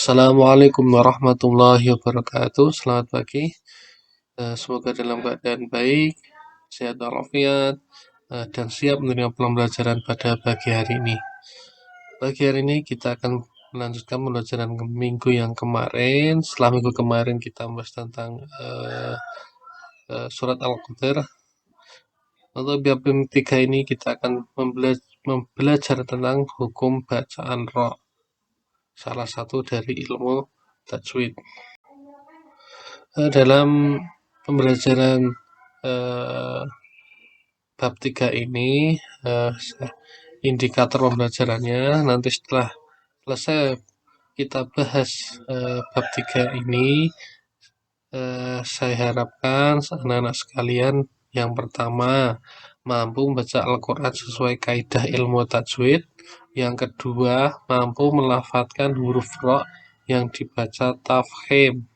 Assalamualaikum warahmatullahi wabarakatuh. Selamat pagi. Semoga dalam keadaan baik, sehat walafiat, dan siap menerima pembelajaran pada pagi hari ini. Pagi hari ini kita akan melanjutkan pembelajaran minggu yang kemarin. Setelah minggu kemarin kita membahas tentang surat Al-Qadr. Untuk bab 3 ini kita akan belajar tentang hukum bacaan ra, salah satu dari ilmu tajwid. Dalam pembelajaran bab 3 ini, indikator pembelajarannya nanti setelah selesai kita bahas bab 3 ini, saya harapkan anak-anak sekalian yang pertama mampu membaca Al-Quran sesuai kaidah ilmu tajwid, yang kedua mampu melafadzkan huruf ra yang dibaca tafkhim,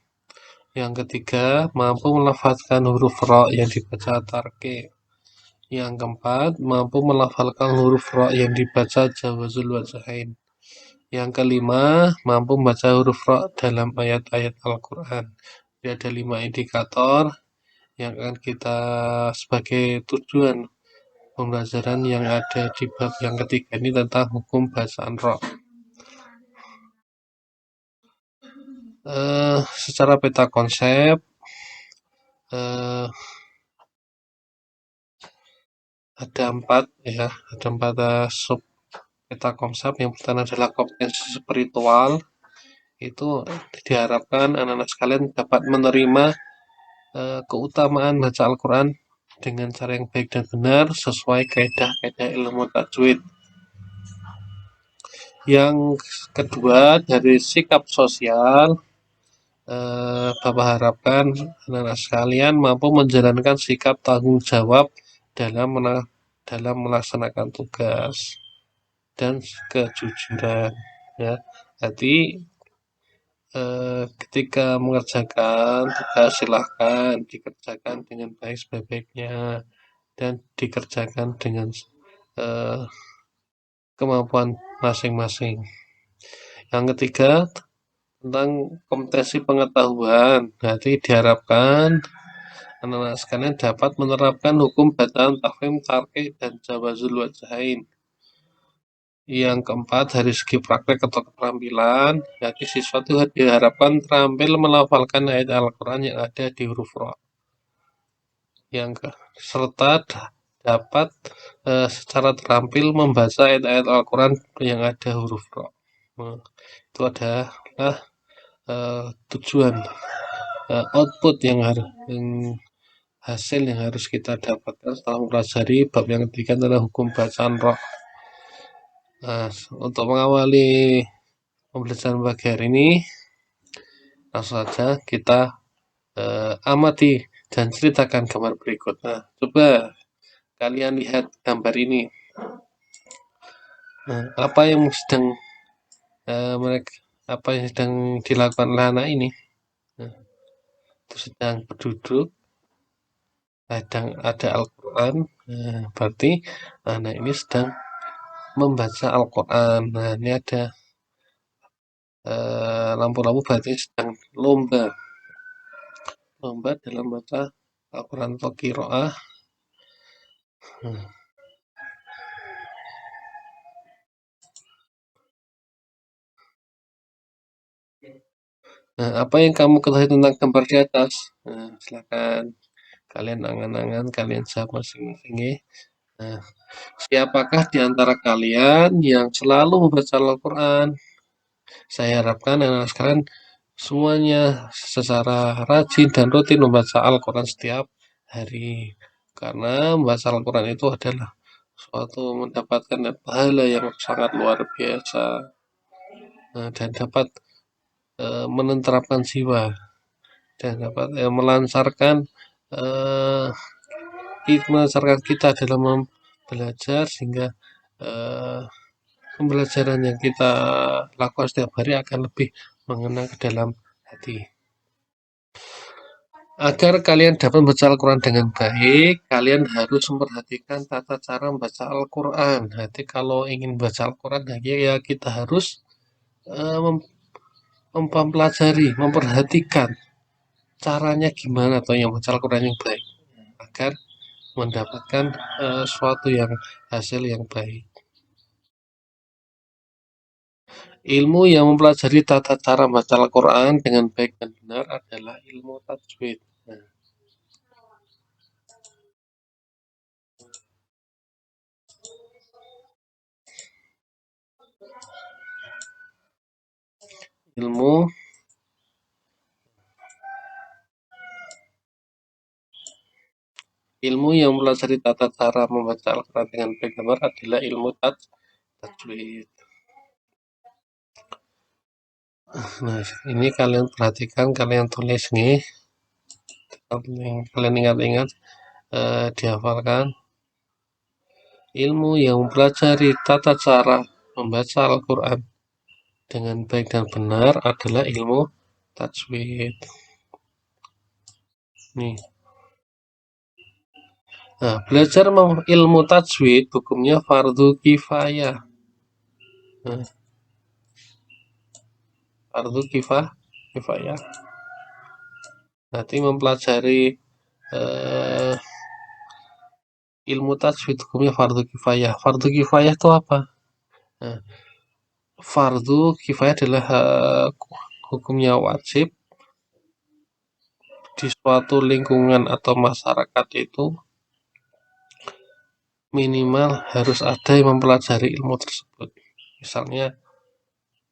yang ketiga mampu melafadzkan huruf ra yang dibaca tarqiq, yang keempat mampu melafalkan huruf ra yang dibaca jawazul wajhain, yang kelima mampu membaca huruf ra dalam ayat-ayat Al-Quran. Jadi ada 5 indikator yang akan kita sebagai tujuan pembelajaran yang ada di bab yang ketiga ini tentang hukum bacaan ra. Secara peta konsep, ada 4 ya, ada 4 sub peta konsep. Yang pertama adalah kompetensi spiritual. Itu diharapkan anak-anak sekalian dapat menerima keutamaan baca Al-Quran dengan cara yang baik dan benar sesuai kaidah-kaidah ilmu tajwid. Yang kedua dari sikap sosial, Bapak harapkan anak-anak sekalian mampu menjalankan sikap tanggung jawab dalam melaksanakan tugas dan kejujuran ya. Jadi ketika mengerjakan tugas silahkan dikerjakan dengan baik sebaik-baiknya dan dikerjakan dengan kemampuan masing-masing. Yang ketiga tentang kompetensi pengetahuan, berarti diharapkan anak-anak sekalian dapat menerapkan hukum bacaan tafkhim, tarqiq, dan jawazul wajhain. Yang keempat dari segi praktek atau keterampilan, jadi siswa itu diharapkan terampil melafalkan ayat Al-Quran yang ada di huruf ra. Serta dapat secara terampil membaca ayat-ayat Al-Quran yang ada huruf ra. Itu adalah tujuan output yang hasil yang harus kita dapatkan setelah mempelajari bab yang ketiga adalah hukum bacaan ra. Untuk mengawali pembelajaran pagi hari ini, langsung saja kita amati dan ceritakan gambar berikut. Coba kalian lihat gambar ini. Apa yang sedang dilakukan oleh anak ini? Itu sedang berduduk, sedang ada Al-Quran. Berarti anak ini sedang membaca Al-Quran. Ini ada lampu-lampu, berarti sedang lomba dalam baca Al-Quran atau qiraah. Apa yang kamu ketahui tentang gambar di atas? Silakan kalian angan-angan, kalian jawab masing-masing ya. Siapakah di antara kalian yang selalu membaca Al-Quran? Saya harapkan anak-anak sekalian semuanya secara rajin dan rutin membaca Al-Quran setiap hari. Karena membaca Al-Quran itu adalah suatu mendapatkan pahala yang sangat luar biasa dan dapat menenteramkan jiwa dan dapat melancarkan kita dalam belajar, sehingga pembelajaran yang kita lakukan setiap hari akan lebih mengena ke dalam hati. Agar kalian dapat membaca Al-Quran dengan baik, kalian harus memperhatikan tata cara membaca Al-Quran. Jadi kalau ingin membaca Al-Quran, ya kita harus mempelajari, memperhatikan caranya gimana atau yang baca Al-Quran yang baik agar mendapatkan suatu yang hasil yang baik. Ilmu yang mempelajari tata cara baca Al-Quran dengan baik dan benar adalah ilmu tajwid. Nah, ilmu ilmu yang mempelajari tata cara membaca Al-Quran dengan baik dan benar adalah ilmu tajwid. Nah, ini kalian perhatikan, kalian tulis nih, kalian ingat-ingat, dihafalkan. Ilmu yang mempelajari tata cara membaca Al-Quran dengan baik dan benar adalah ilmu tajwid. Nih. Nah, belajar ilmu tajwid hukumnya fardu kifayah. Nah, fardu kifayah. Nanti mempelajari eh, ilmu tajwid hukumnya fardu kifayah. Fardu kifayah itu apa? Nah, fardu kifayah adalah hukumnya wajib di suatu lingkungan atau masyarakat itu minimal harus ada yang mempelajari ilmu tersebut. Misalnya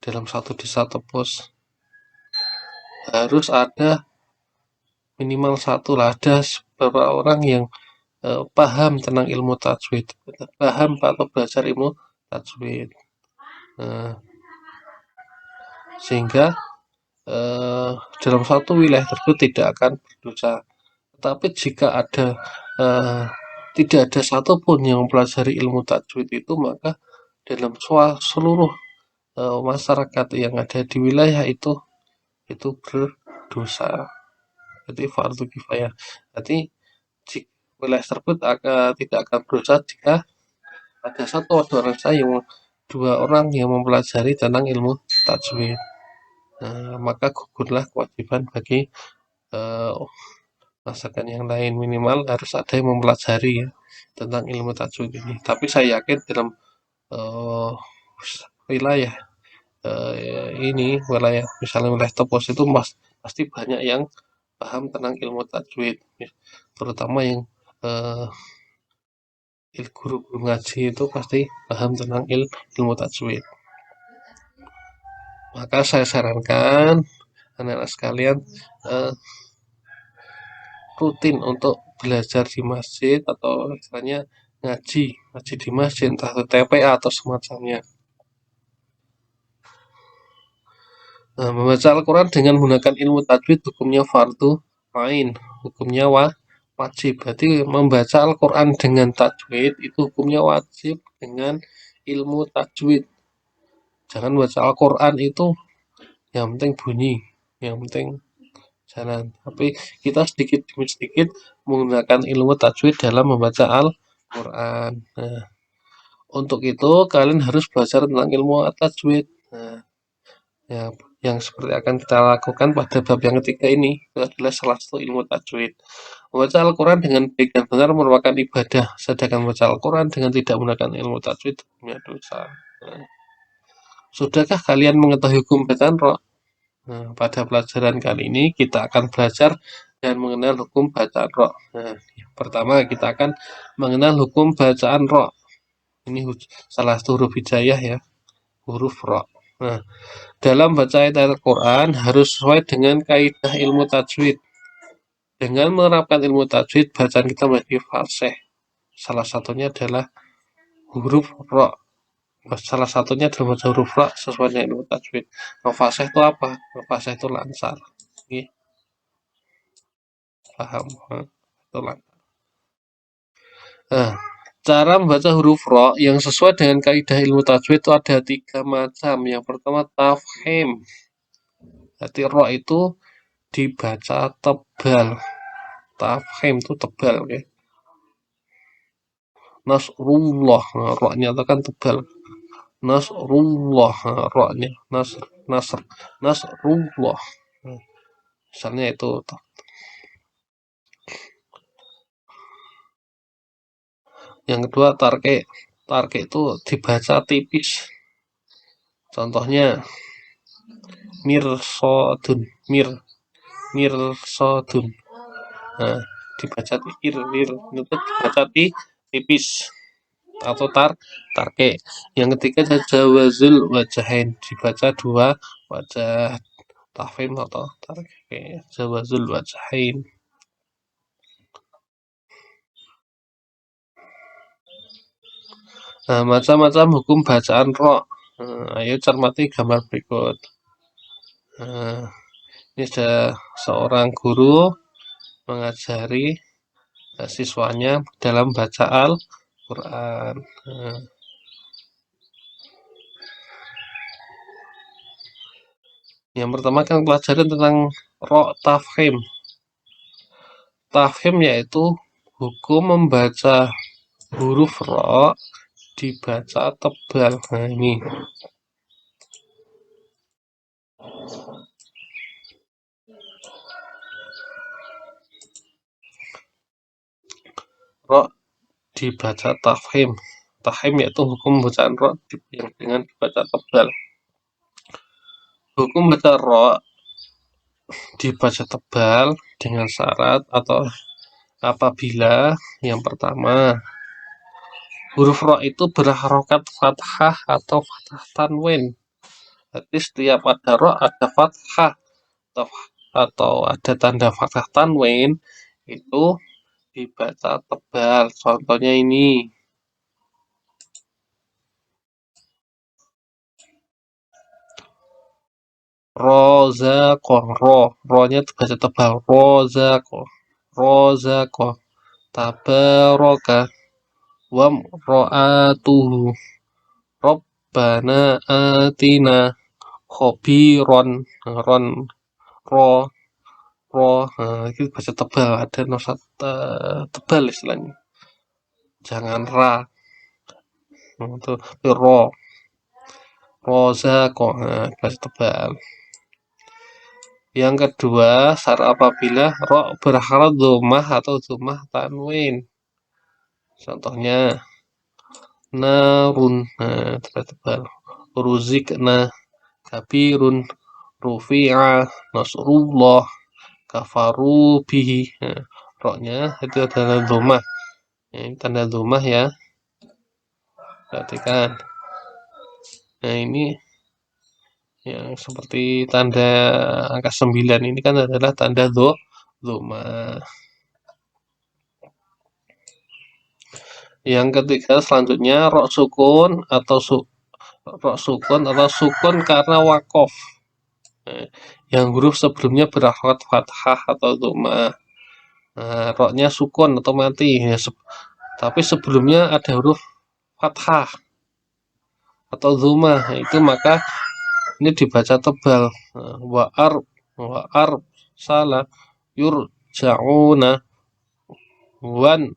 dalam satu desa atau pos harus ada minimal satu lah, ada beberapa orang yang paham tentang ilmu tajwid, paham atau belajar ilmu tajwid. Nah, sehingga dalam satu wilayah tersebut tidak akan berdosa. Tetapi jika ada tidak ada satupun yang mempelajari ilmu tajwid itu, maka dalam seluruh masyarakat yang ada di wilayah itu berdosa. Jadi fardu kifayah. Jadi wilayah tersebut tidak akan berdosa jika ada satu orang saja dua orang yang mempelajari tentang ilmu tajwid. Maka gugurlah kewajiban bagi masyarakat yang lain, minimal harus ada yang mempelajari ya tentang ilmu tajwid ini. Tapi saya yakin dalam uh, wilayah ini wilayah misalnya wilayah Topos itu pasti banyak yang paham tentang ilmu tajwid, terutama yang guru-guru ngaji itu pasti paham tentang ilmu tajwid. Maka saya sarankan anak-anak sekalian rutin untuk belajar di masjid atau istilahnya ngaji di masjid entah itu TPA atau semacamnya. Nah, membaca Al-Quran dengan menggunakan ilmu tajwid hukumnya fardu ain, hukumnya wajib. Berarti membaca Al-Quran dengan tajwid itu hukumnya wajib dengan ilmu tajwid. Jangan baca Al-Quran itu yang penting bunyi, yang penting jalan. Tapi kita sedikit demi sedikit menggunakan ilmu tajwid dalam membaca Al-Quran. Nah, untuk itu kalian harus belajar tentang ilmu tajwid. Nah, ya, yang seperti akan kita lakukan pada bab yang ketiga ini itu adalah salah satu ilmu tajwid. Membaca Al-Quran dengan baik dan benar merupakan ibadah, sedangkan membaca Al-Quran dengan tidak menggunakan ilmu tajwid punya dosa. Nah, sudahkah kalian mengetahui hukum bacaan roh? Nah, pada pelajaran kali ini kita akan belajar dan mengenal hukum bacaan roh. Nah, pertama kita akan mengenal hukum bacaan roh. Ini salah satu huruf hijaiyah ya, huruf roh. Nah, dalam baca ayat Al-Quran harus sesuai dengan kaidah ilmu tajwid. Dengan menerapkan ilmu tajwid, bacaan kita menjadi fasih. Salah satunya adalah huruf ro. Salah satunya adalah baca huruf ro sesuai dengan ilmu tajwid. Fasih itu apa? Fasih itu lancar. Ini paham? Itu lancar. Nah, cara membaca huruf ro yang sesuai dengan kaidah ilmu tajwid itu ada 3 macam. Yang pertama tafkhim. Jadi ro itu dibaca tebal. Tafkhim itu tebal, oke. Nasrullah, nah, ro-nya itu kan tebal. Nasrullah, nah, ro-nya nasr. nasr, nasrullah. Misalnya itu. Yang kedua tarke. Tarke itu dibaca tipis. Contohnya mirsodun, mirsodun. Nah, dibaca itu dibaca tipis atau tarke. Yang ketiga jawazul wajahain, dibaca dua wajah, tafhim atau tarke, jawazul wajahain. Nah, macam-macam hukum bacaan ro. Ayo cermati gambar berikut. Ini ada seorang guru mengajari siswanya dalam baca Al-Quran. Yang pertama kan pelajaran tentang ro tafhim. Tafhim yaitu hukum membaca huruf ro dibaca tebal. Nah, ini ro dibaca tafhim. Tafhim yaitu hukum bacaan ro yang dengan dibaca tebal. Hukum baca ro dibaca tebal dengan syarat atau apabila yang pertama huruf ro itu berharokat fathah atau fathah tanwin. Jadi setiap ada ro ada fathah atau ada tanda fathah tanwin itu dibaca tebal. Contohnya ini rozako, ro-nya dibaca tebal, rozako, rozako, tabaraka, wam ro'atuhu, robbana atina, khobiron, ron, ro, itu baca tebal, ada nosat tebal istilahnya. Jangan ra, itu ro, rozako, baca tebal. Yang kedua, syarat apabila ro berharokat dhammah atau dhammah tanwin. Contohnya narun, tebal-tebal. Ruzikna, kabirun, rufi'a, nasrullah, kafaru bihi. Ro-nya itu adalah dhammah. Ini tanda dhammah ya. Perhatikan. Nah, ini yang seperti tanda angka 9 ini kan adalah tanda dhammah. Yang ketiga selanjutnya ro sukun atau sukun karena wakof. Yang huruf sebelumnya berharokat fathah atau dhammah. Ro-nya sukun atau mati. Tapi sebelumnya ada huruf fathah atau dhammah. Itu maka ini dibaca tebal. Wa salah yurja'una wan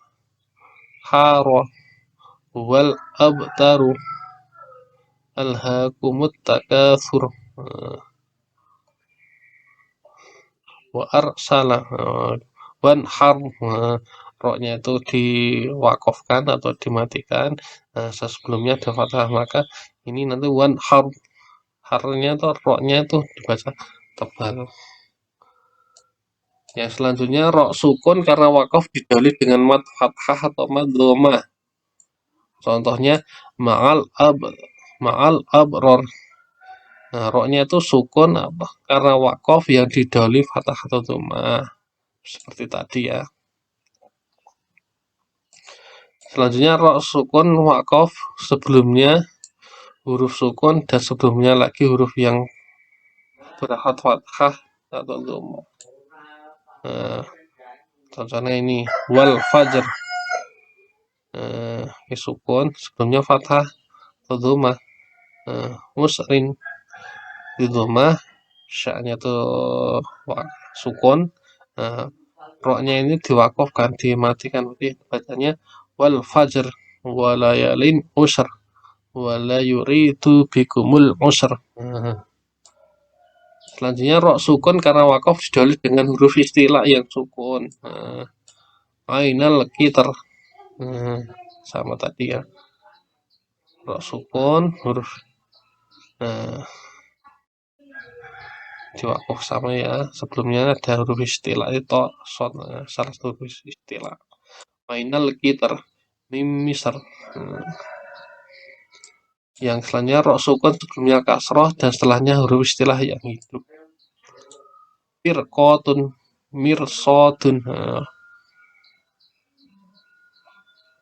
haro wal abtaru alhaakumut takatsur. Wa arsala, wan har, ro-nya itu diwakofkan atau dimatikan. Sebelumnya ada fathah, maka ini nanti wan har, harnya atau ro-nya itu dibaca tebal. Yang selanjutnya ro sukun karena wakof didahului dengan mad fathah atau mad dhammah. Contohnya ma'al abror. Ro-nya itu sukun karena wakof yang didahului fathah atau dhammah. Seperti tadi ya. Selanjutnya ro sukun wakof sebelumnya huruf sukun dan sebelumnya lagi huruf yang berharokat fathah atau dhammah. Contohnya ini wal fajr. Sukun sebelumnya fathah atau dhammah. Musrin di dhammah, sya-nya tuh sukun. Ro-nya ini diwakofkan, dimatikan, berarti bacanya wal fajr wa layalin usr wa la yuridu bikumul usr. Selanjutnya ro sukun karena wakof didahului dengan huruf istilah yang sukun. Ainal kitar. Nah, sama tadi ya. Ro sukun huruf. Nah, di wakof sama ya. Sebelumnya ada huruf istilah itu short. Salah satu huruf istilah. Ainal kitar. Mim misar. Yang selanjutnya ro sukun sebelumnya kasroh dan setelahnya huruf istilah yang hidup. Firqotun mirsotun.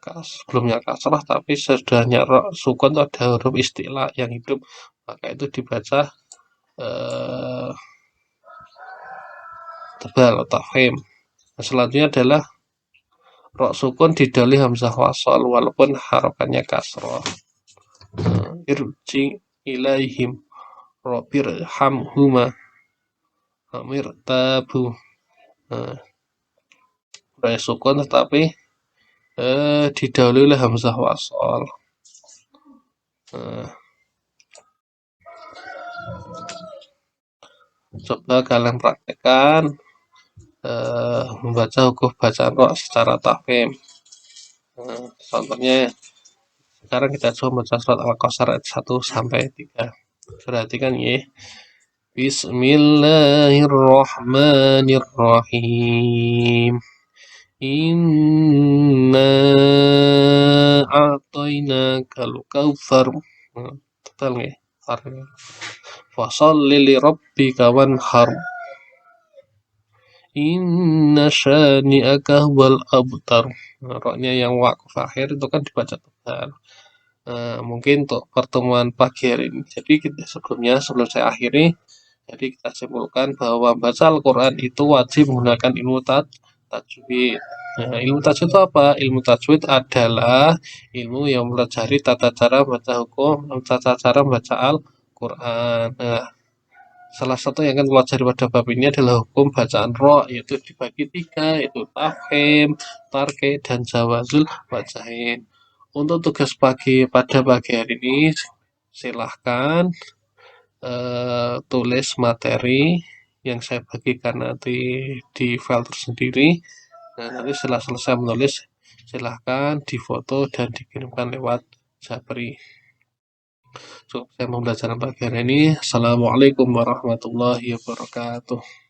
Sebelumnya kasrah tapi sesudahnya sukun itu ada huruf istilah yang hidup, maka itu dibaca tebal atau tafkhim. Selanjutnya adalah ro sukun didahului hamzah wasol walaupun harakannya kasroh. Irji ilaihim robir hamhuma amir tabu. Sukun tetapi didahului oleh hamzah wasol. Coba kalian praktekkan membaca huruf bacaan ro secara tafkhim. Contohnya sekarang kita coba baca surat Al-Kautsar ayat 1 sampai 3. Perhatikan ya. Bismillahirrahmanirrahim. Inna a'tainakal kautsar. Betul nggih? Fasholli li rabbika wanhar. Inna syani'aka huwal abtar. Roknya yang wakaf akhir itu kan dibaca tebal. Mungkin untuk pertemuan pagi hari ini. Jadi sebelum saya akhiri, jadi kita simpulkan bahwa baca Al-Quran itu wajib menggunakan ilmu tajwid. Ilmu tajwid itu apa? Ilmu tajwid adalah ilmu yang mempelajari tata cara baca hukum, tata cara baca Al-Quran. Salah satu yang akan pelajari pada bab ini adalah hukum bacaan ro, yaitu dibagi 3, yaitu tafkhim, tarke, dan jawazul bacain. Untuk tugas pada pagi hari ini, silahkan tulis materi yang saya bagikan nanti di file tersendiri. Nah, nanti setelah selesai menulis, silahkan difoto dan dikirimkan lewat Japri. Cukup saya pembelajaran pagi hari ini. Assalamualaikum warahmatullahi wabarakatuh.